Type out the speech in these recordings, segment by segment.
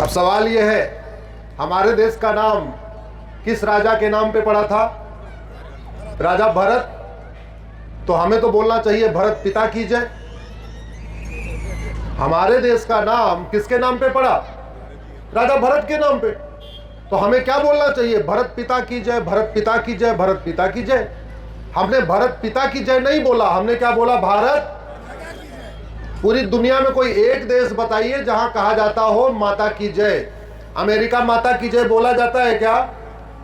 अब सवाल यह है, हमारे देश का नाम किस राजा के नाम पे पड़ा था? राजा भरत। तो हमें तो बोलना चाहिए भरत पिता की जय। हमारे देश का नाम किसके नाम पे पड़ा? राजा भरत के नाम पे। तो हमें क्या बोलना चाहिए? भरत पिता की जय, भरत पिता की जय, भरत पिता की जय। हमने भरत पिता की जय नहीं बोला, हमने क्या बोला? भारत। पूरी दुनिया में कोई एक देश बताइए जहां कहा जाता हो माता की जय। अमेरिका माता की जय बोला जाता है क्या?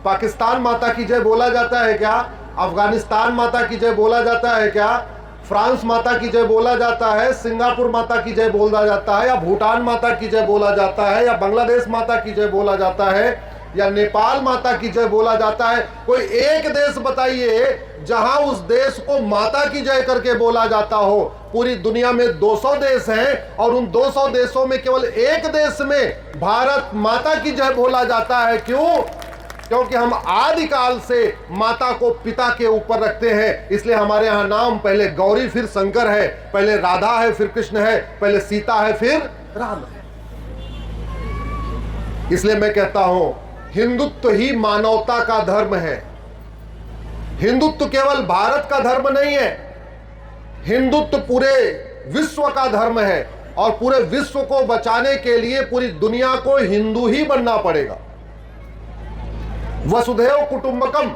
पाकिस्तान माता की जय बोला जाता है क्या? अफगानिस्तान माता की जय बोला जाता है क्या? फ्रांस माता की जय बोला जाता है? सिंगापुर माता की जय बोला जाता है? या भूटान माता की जय बोला जाता है? या बांग्लादेश माता की जय बोला जाता है? या नेपाल माता की जय बोला जाता है? कोई एक देश बताइए जहां उस देश को माता की जय करके बोला जाता हो। पूरी दुनिया में 200 देश हैं और उन 200 देशों में केवल एक देश में भारत माता की जय बोला जाता है। क्यों? क्योंकि हम आदिकाल से माता को पिता के ऊपर रखते हैं। इसलिए हमारे यहाँ नाम पहले गौरी फिर शंकर है, पहले राधा है फिर कृष्ण है, पहले सीता है फिर राम है। इसलिए मैं कहता हूं हिंदुत्व ही मानवता का धर्म है। हिंदुत्व केवल भारत का धर्म नहीं है, हिंदुत्व पूरे विश्व का धर्म है। और पूरे विश्व को बचाने के लिए पूरी दुनिया को हिंदू ही बनना पड़ेगा। वसुधैव कुटुंबकम।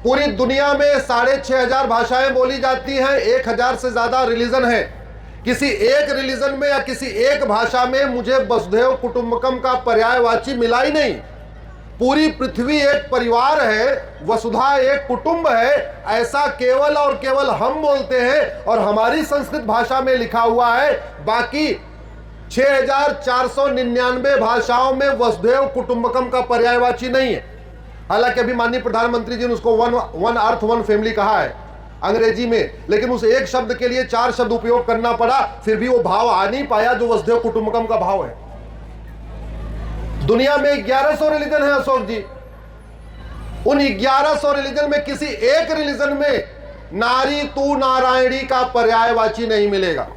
पूरी दुनिया में 6,500 भाषाएं बोली जाती हैं, 1,000 से ज्यादा रिलीजन है। किसी एक रिलीजन में या किसी एक भाषा में मुझे वसुधैव कुटुंबकम का पर्यायवाची मिला ही नहीं। पूरी पृथ्वी एक परिवार है, वसुधा एक कुटुंब है, ऐसा केवल और केवल हम बोलते हैं और हमारी संस्कृत भाषा में लिखा हुआ है। बाकी 6,499 भाषाओं में वसुधैव कुटुंबकम का पर्यायवाची नहीं है। हालांकि अभी माननीय प्रधानमंत्री जी ने उसको वन अर्थ वन फैमिली कहा है अंग्रेजी में, लेकिन उस एक शब्द के लिए 4 शब्द उपयोग करना पड़ा, फिर भी वो भाव आ नहीं पाया जो वसुधैव कुटुंबकम का भाव है। दुनिया में 1100 रिलीजन है अशोक जी। उन 1100 रिलीजन में किसी एक रिलीजन में नारी तू नारायणी का पर्यायवाची नहीं मिलेगा।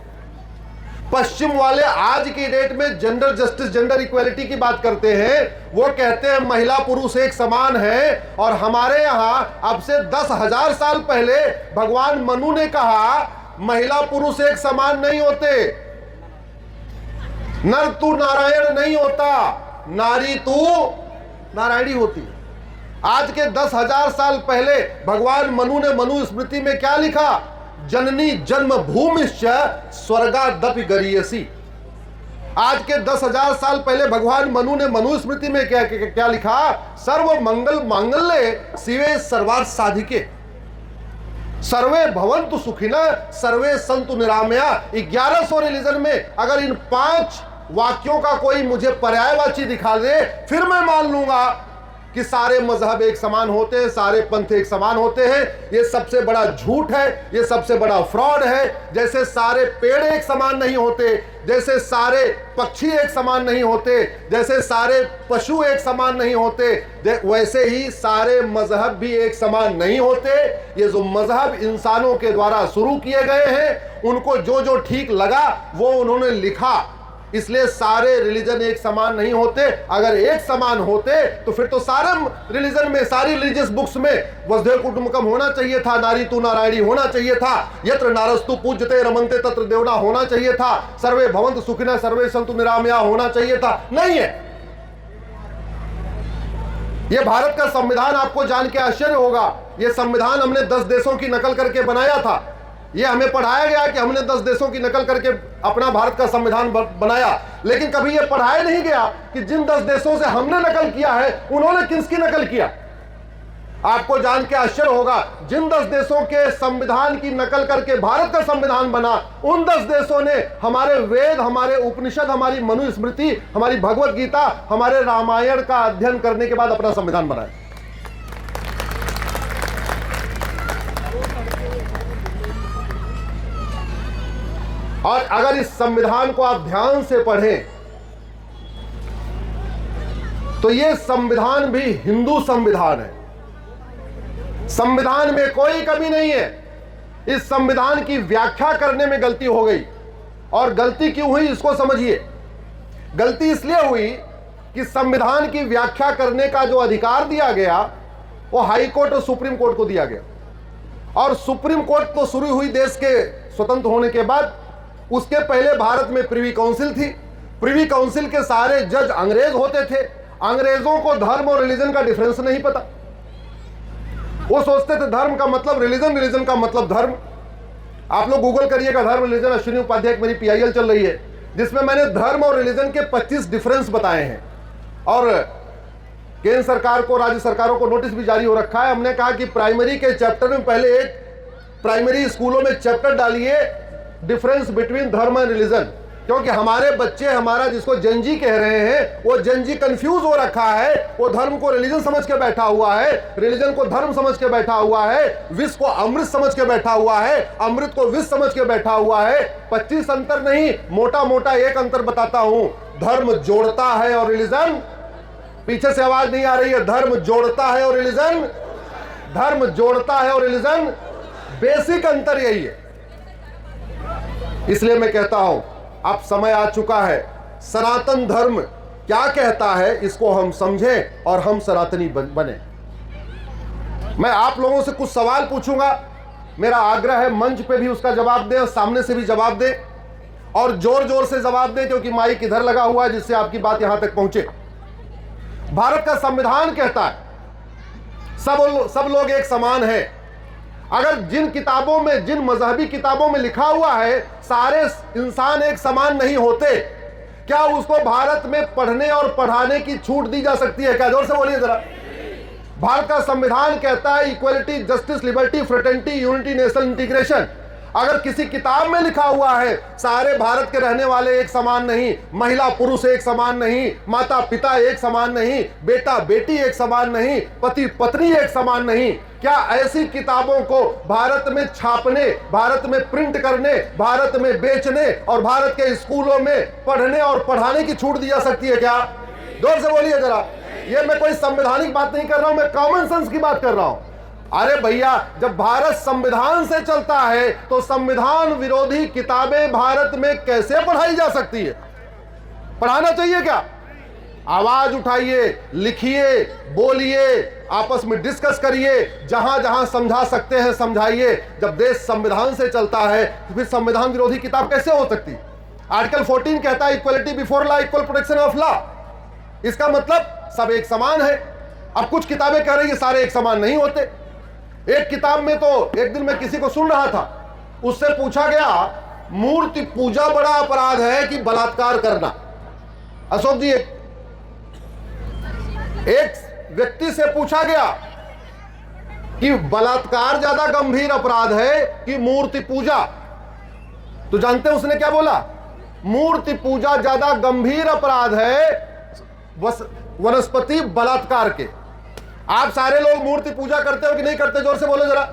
पश्चिम वाले आज की डेट में जेंडर जस्टिस, जेंडर इक्वालिटी की बात करते हैं। वो कहते हैं महिला पुरुष एक समान है, और हमारे यहां अब से 10,000 साल पहले भगवान मनु ने कहा महिला पुरुष एक समान नहीं होते, नर तू नारायण नहीं होता, नारी तू नारायणी होती। आज के 10,000 साल पहले भगवान मनु ने मनु स्मृति में क्या लिखा? जननी जन्म भूमिश्च स्वर्गादपि गरीयसी। आज के 10,000 साल पहले भगवान मनु ने मनु स्मृति में क्या लिखा? सर्व मंगल मांगल्ये शिवे सर्वार्थ साधिके, सर्वे भवन्तु सुखिनः सर्वे सन्तु निरामया। 1100 रिलीजन में अगर इन 5 वाक्यों का कोई मुझे पर्यायवाची दिखा दे, फिर मैं मान लूंगा कि सारे मजहब एक समान होते हैं, सारे पंथ एक समान होते हैं। ये सबसे बड़ा झूठ है, ये सबसे बड़ा फ्रॉड है। जैसे सारे पेड़ एक समान नहीं होते, जैसे सारे पक्षी एक समान नहीं होते, जैसे सारे पशु एक समान नहीं होते, वैसे ही सारे मजहब भी एक समान नहीं होते। ये जो मजहब इंसानों के द्वारा शुरू किए गए हैं, उनको जो जो ठीक लगा वो उन्होंने लिखा। इसलिए सारे रिलीजन एक समान नहीं होते। अगर एक समान होते तो फिर तो सारे रिलीजन में, सारी रिलीजियस बुक्स में वसुधैव कुटुंबकम होना चाहिए था, नारी तू नारायणी होना चाहिए था, यत्र नारस्तु पूज्यते रमन्ते तत्र देवना होना चाहिए था, सर्वे भवन्तु सुखिनः सर्वे सन्तु निरामया होना चाहिए था। नहीं है। यह भारत का संविधान आपको जान के आश्चर्य होगा, यह संविधान हमने 10 देशों की नकल करके बनाया था। ये हमें पढ़ाया गया कि हमने 10 देशों की नकल करके अपना भारत का संविधान बनाया, लेकिन कभी ये पढ़ाया नहीं गया कि जिन 10 देशों से हमने नकल किया है उन्होंने किसकी नकल किया। आपको जान के आश्चर्य होगा, जिन 10 देशों के संविधान की नकल करके भारत का संविधान बना, उन 10 देशों ने हमारे वेद, हमारे उपनिषद, हमारी मनुस्मृति, हमारी भगवत गीता, हमारे रामायण का अध्ययन करने के बाद अपना संविधान बनाया। और अगर इस संविधान को आप ध्यान से पढ़ें तो यह संविधान भी हिंदू संविधान है। संविधान में कोई कमी नहीं है। इस संविधान की व्याख्या करने में गलती हो गई, और गलती क्यों हुई इसको समझिए। गलती इसलिए हुई कि संविधान की व्याख्या करने का जो अधिकार दिया गया वो हाई कोर्ट और सुप्रीम कोर्ट को दिया गया, और सुप्रीम कोर्ट तो शुरू हुई देश के स्वतंत्र होने के बाद। उसके पहले भारत में प्रिवी काउंसिल थी। प्रिवी काउंसिल के सारे जज अंग्रेज होते थे। अंग्रेजों को धर्म और रिलीजन का डिफरेंस नहीं पता। वो सोचते थे धर्म का मतलब रिलीजन, रिलीजन का मतलब धर्म। आप लोग गूगल करिएगा धर्म रिलीजन, अश्विनी उपाध्याय की मेरी PIL चल रही है जिसमें मैंने धर्म और रिलीजन के 25 डिफरेंस बताए हैं, और केंद्र सरकार को, राज्य सरकारों को नोटिस भी जारी हो रखा है। हमने कहा कि प्राइमरी के चैप्टर में पहले एक प्राइमरी स्कूलों में चैप्टर डालिए डिफरेंस बिटवीन धर्म एंड रिलीजन, क्योंकि हमारे बच्चे, हमारा जिसको जनजी कह रहे हैं, वो जनजी कंफ्यूज हो रखा है। वो धर्म को रिलीजन समझ के बैठा हुआ है, रिलीजन को धर्म समझ के बैठा हुआ है, विष को अमृत समझ के बैठा हुआ है, अमृत को विष समझ के बैठा हुआ है। 25 अंतर नहीं, मोटा मोटा एक अंतर बताता हूं, धर्म जोड़ता है और रिलीजन, पीछे से आवाज नहीं आ रही है, धर्म जोड़ता है और रिलीजन, धर्म जोड़ता है और रिलीजन, बेसिक अंतर यही है। इसलिए मैं कहता हूं अब समय आ चुका है, सनातन धर्म क्या कहता है इसको हम समझें और हम सनातनी बने। मैं आप लोगों से कुछ सवाल पूछूंगा, मेरा आग्रह है मंच पे भी उसका जवाब दें और सामने से भी जवाब दें, और जोर जोर से जवाब दें क्योंकि माइक इधर लगा हुआ है जिससे आपकी बात यहां तक पहुंचे। भारत का संविधान कहता है सब लोग एक समान हैं। अगर जिन किताबों में, जिन मजहबी किताबों में लिखा हुआ है सारे इंसान एक समान नहीं होते, क्या उसको भारत में पढ़ने और पढ़ाने की छूट दी जा सकती है क्या? जोर से बोलिए जरा। भारत का संविधान कहता है equality, justice, liberty, fraternity, unity, national integration. अगर किसी किताब में लिखा हुआ है सारे भारत के रहने वाले एक समान नहीं, महिला पुरुष एक समान नहीं, माता पिता एक समान नहीं, बेटा बेटी एक समान नहीं, पति पत्नी एक समान नहीं, क्या ऐसी किताबों को भारत में छापने, भारत में प्रिंट करने, भारत में बेचने और भारत के स्कूलों में पढ़ने और पढ़ाने की छूट दी जा सकती है क्या? जोर से बोलिए जरा। ये मैं कोई संवैधानिक बात नहीं कर रहा हूं, मैं कॉमन सेंस की बात कर रहा हूं। अरे भैया, जब भारत संविधान से चलता है तो संविधान विरोधी किताबें भारत में कैसे पढ़ाई जा सकती है? पढ़ाना चाहिए क्या? आवाज उठाइए, लिखिए, बोलिए, आपस में डिस्कस करिए, जहां जहां समझा सकते हैं समझाइए। जब देश संविधान से चलता है तो फिर संविधान विरोधी किताब कैसे हो सकती? आर्टिकल 14 कहता है equality before law, equal protection of law. इसका मतलब सब एक समान है। अब कुछ किताबें कह रही है सारे एक समान नहीं होते। एक किताब में तो एक दिन मैं किसी को सुन रहा था, उससे पूछा गया मूर्ति पूजा बड़ा अपराध है कि बलात्कार करना? अशोक जी, एक व्यक्ति से पूछा गया कि बलात्कार ज्यादा गंभीर अपराध है कि मूर्ति पूजा? तो जानते हैं उसने क्या बोला? मूर्ति पूजा ज्यादा गंभीर अपराध है वनस्पति बलात्कार के। आप सारे लोग मूर्ति पूजा करते हो कि नहीं करते? जोर से बोलो जरा।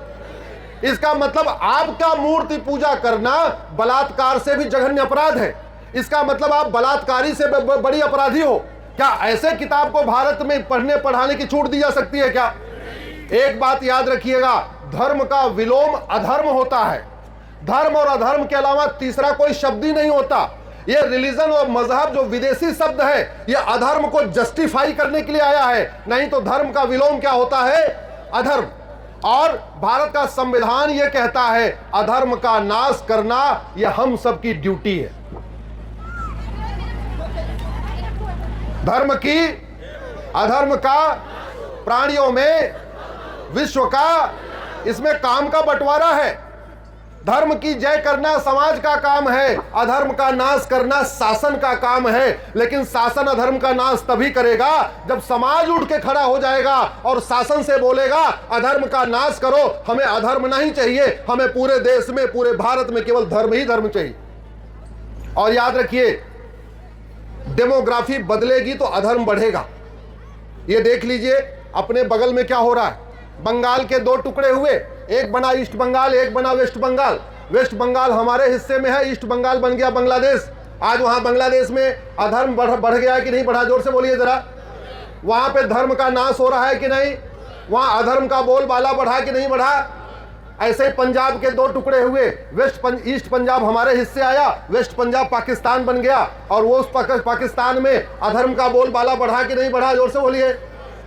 इसका मतलब आपका मूर्ति पूजा करना बलात्कार से भी जघन्य अपराध है। इसका मतलब आप बलात्कारी से बड़ी अपराधी हो। क्या ऐसे किताब को भारत में पढ़ने पढ़ाने की छूट दी जा सकती है क्या? एक बात याद रखिएगा, धर्म का विलोम अधर्म होता है। धर्म और अधर्म के अलावा तीसरा कोई शब्द ही नहीं होता। ये रिलीजन और मजहब जो विदेशी शब्द है, ये अधर्म को जस्टिफाई करने के लिए आया है, नहीं तो धर्म का विलोम क्या होता है? अधर्म। और भारत का संविधान ये कहता है अधर्म का नाश करना यह हम सबकी ड्यूटी है। धर्म की, अधर्म का, प्राणियों में, विश्व का, इसमें काम का बंटवारा है। धर्म की जय करना समाज का काम है, अधर्म का नाश करना शासन का काम है। लेकिन शासन अधर्म का नाश तभी करेगा जब समाज उठ के खड़ा हो जाएगा और शासन से बोलेगा अधर्म का नाश करो, हमें अधर्म नहीं चाहिए, हमें पूरे देश में, पूरे भारत में केवल धर्म ही धर्म चाहिए। और याद रखिए, डेमोग्राफी बदलेगी तो अधर्म बढ़ेगा। ये देख लीजिए अपने बगल में क्या हो रहा है। बंगाल के दो टुकड़े हुए, एक बना ईस्ट बंगाल, एक बना वेस्ट बंगाल। वेस्ट बंगाल हमारे हिस्से में है, ईस्ट बंगाल बन गया बांग्लादेश। आज वहां बांग्लादेश में अधर्म बढ़ गया कि नहीं बढ़ा? जोर से बोलिए जरा। वहां पे धर्म का नाश हो रहा है कि नहीं? वहां अधर्म का बोलबाला बढ़ा कि नहीं बढ़ा? ऐसे ही पंजाब के दो टुकड़े हुए, ईस्ट पंजाब हमारे हिस्से आया, वेस्ट पंजाब पाकिस्तान बन गया। और वो उस पाकिस्तान में अधर्म का बोलबाला बढ़ा कि नहीं बढ़ा? जोर से बोलिए।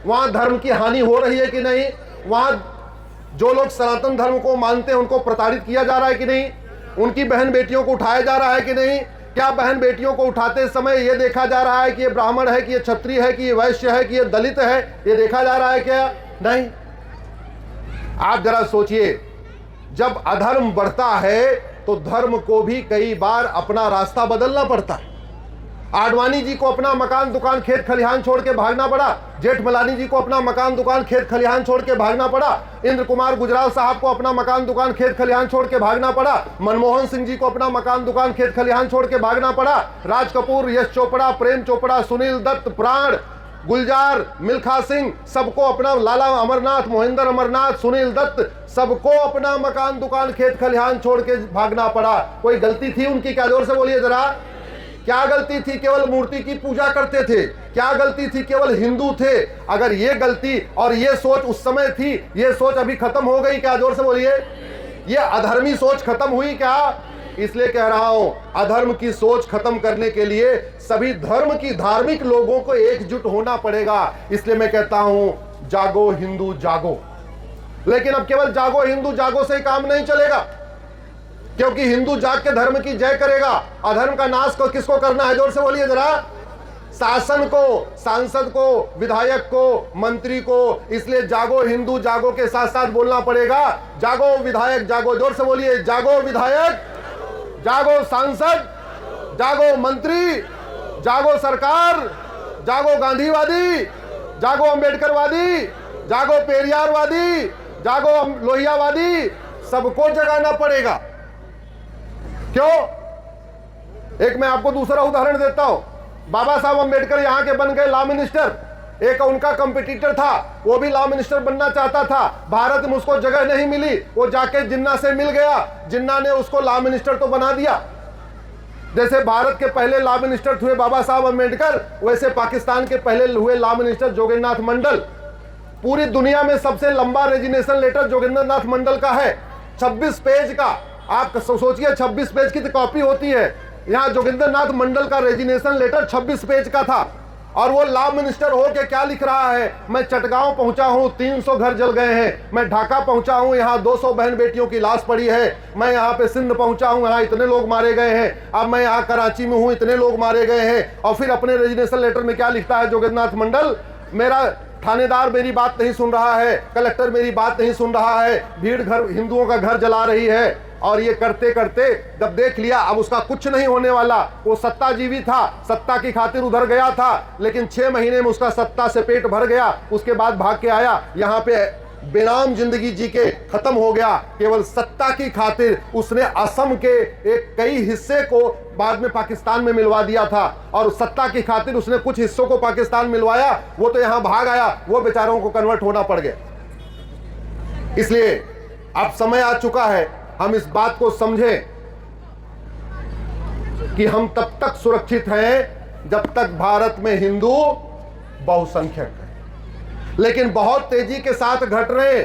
वहां धर्म की हानि हो रही है कि नहीं? वहां जो लोग सनातन धर्म को मानते हैं उनको प्रताड़ित किया जा रहा है कि नहीं? उनकी बहन बेटियों को उठाया जा रहा है कि नहीं? क्या बहन बेटियों को उठाते समय ये देखा जा रहा है कि ये ब्राह्मण है, कि ये क्षत्रिय है, कि ये वैश्य है, कि ये दलित है? ये देखा जा रहा है क्या? नहीं। आप जरा सोचिए, जब अधर्म बढ़ता है तो धर्म को भी कई बार अपना रास्ता बदलना पड़ता है। आडवाणी जी को अपना मकान दुकान खेत खलिहान छोड़ के भागना पड़ा, जेठमलानी जी को अपना मकान दुकान खेत खलिहान छोड़ के भागना पड़ा, इंद्र कुमार गुजराल साहब को अपना मकान दुकान खेत खलिहान छोड़ के भागना पड़ा, मनमोहन सिंह जी को अपना मकान दुकान खेत खलिहान छोड़ के भागना पड़ा, राज कपूर, यश चोपड़ा, प्रेम चोपड़ा, सुनील दत्त, प्राण, गुलजार, मिल्खा सिंह, सबको अपना, लाला अमरनाथ, मोहिंदर अमरनाथ, सुनील दत्त, सबको अपना मकान दुकान खेत खलिहान छोड़ के भागना पड़ा। कोई गलती थी उनकी क्या? जोर से बोलिए जरा। क्या गलती थी? केवल मूर्ति की पूजा करते थे। क्या गलती थी? केवल हिंदू थे। अगर ये गलती और ये सोच उस समय थी, ये सोच अभी खत्म हो गई क्या? जोर से बोलिए। ये अधर्मी सोच खत्म हुई क्या? इसलिए कह रहा हूं, अधर्म की सोच खत्म करने के लिए सभी धर्म की धार्मिक लोगों को एकजुट होना पड़ेगा। इसलिए मैं कहता हूं, जागो हिंदू जागो। लेकिन अब केवल जागो हिंदू जागो से ही काम नहीं चलेगा, क्योंकि हिंदू जाग के धर्म की जय करेगा। अधर्म का नाश को किसको करना है? जोर से बोलिए जरा। शासन को, सांसद को, विधायक को, मंत्री को। इसलिए जागो हिंदू जागो के साथ साथ बोलना पड़ेगा, जागो विधायक जागो। जोर से बोलिए, जागो विधायक, जागो सांसद, जागो मंत्री, जागो सरकार, जागो गांधीवादी, जागो अंबेडकरवादी, जागो पेरियारवादी, जागो लोहियावादी। सबको जगाना पड़ेगा। क्यों? एक मैं आपको दूसरा उदाहरण देता हूं। बाबा साहब अंबेडकर यहां के बन गए लॉ मिनिस्टर। एक उनका कंपटीटर था, वो भी लॉ मिनिस्टर बनना चाहता था। भारत में उसको जगह नहीं मिली, वो जाके जिन्ना से मिल गया। जिन्ना ने उसको लॉ मिनिस्टर तो बना दिया। जैसे भारत के पहले लॉ मिनिस्टर हुए बाबा साहब अंबेडकर, वैसे पाकिस्तान के पहले हुए लॉ मिनिस्टर जोगेंद्रनाथ मंडल। पूरी दुनिया में सबसे लंबा रेजिग्नेशन लेटर जोगेंद्रनाथ मंडल का है, 26 पेज का। आप सोचिए, 26 पेज की तो कॉपी होती है, यहां जोगेंद्रनाथ मंडल का रेजिग्नेशन लेटर 26 पेज का था। और वो लॉ मिनिस्टर हो के क्या लिख रहा है? मैं चटगांव पहुंचा हूं, 300 घर जल गए हैं। मैं ढाका पहुंचा हूं, यहां 200 बहन बेटियों की लाश पड़ी है। मैं यहां पे सिंध पहुंचा हूं, यहां इतने लोग मारे गए हैं। अब मैं यहां कराची में हूं, इतने लोग मारे गए हैं। और फिर अपने रेजिग्नेशन लेटर में क्या लिखता है जोगेंद्रनाथ मंडल? मेरा थानेदार मेरी बात नहीं सुन रहा है, कलेक्टर मेरी बात नहीं सुन रहा है, भीड़ घर हिंदुओं का घर जला रही है। और ये करते करते जब देख लिया अब उसका कुछ नहीं होने वाला, वो सत्ताजीवी था, सत्ता की खातिर उधर गया था, लेकिन 6 महीने में उसका सत्ता से पेट भर गया। उसके बाद भाग के आया, यहाँ पे बेनाम जिंदगी जी के खत्म हो गया। केवल सत्ता की खातिर उसने असम के एक कई हिस्से को बाद में पाकिस्तान में मिलवा दिया था, और सत्ता की खातिर उसने कुछ हिस्सों को पाकिस्तान मिलवाया। वो तो यहां भाग आया, वो बेचारों को कन्वर्ट होना पड़ गया। इसलिए अब समय आ चुका है हम इस बात को समझें कि हम तब तक सुरक्षित हैं जब तक भारत में हिंदू बहुसंख्यक है। लेकिन बहुत तेजी के साथ घट रहे